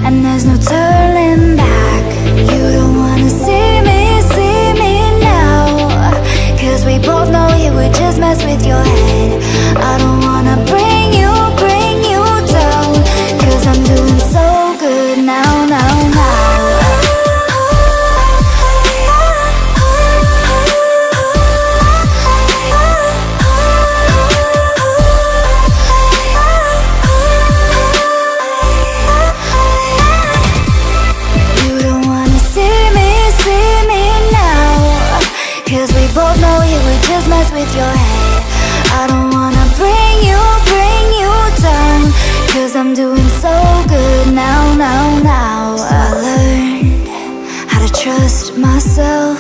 and there's no turning back. You don't wanna see me now, 'cause we both know it would just mess with your head. I don't wanna bring you down, 'cause I'm doing so good now. Both know it would just mess with your head. I don't wanna bring you down, 'cause I'm doing so good now. So I learned how to trust myself.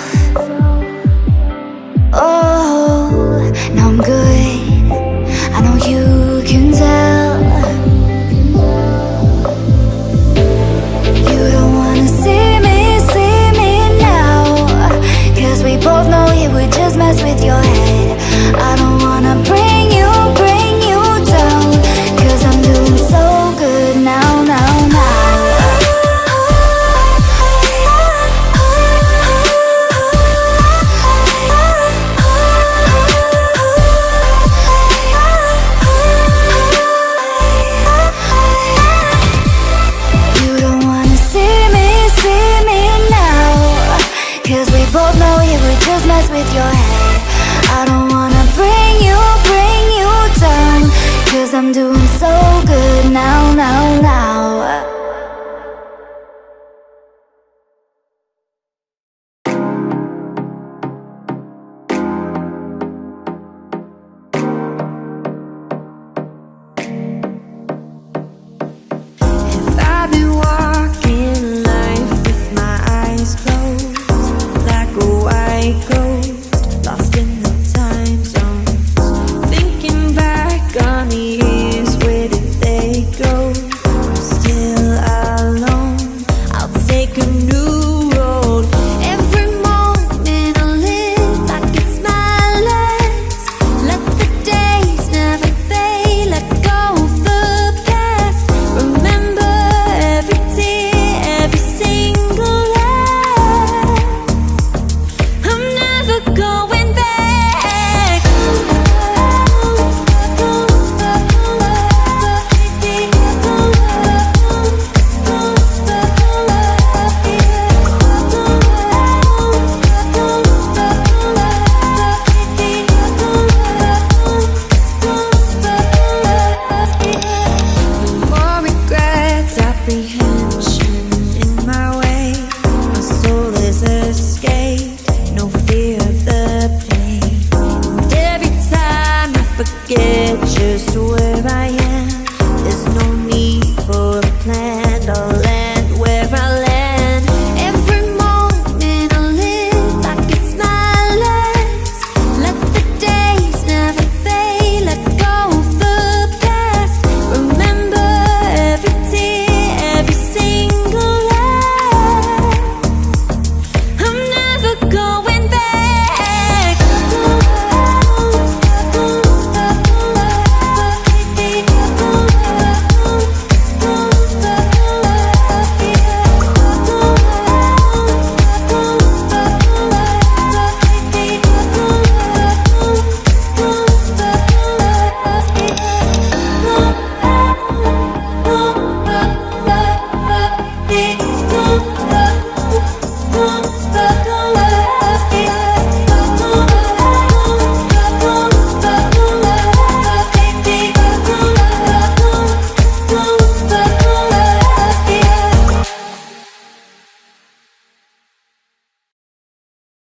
Oh, now I'm good, I know you can tell. You don't wanna see me now, 'cause we both know it would just mess with your head. I don't wanna bring you down, 'cause I'm doing so good now. You don't wanna see me now, 'cause we both know it would just mess with your head. I don't wanna bring you down, 'cause I'm doing so good now.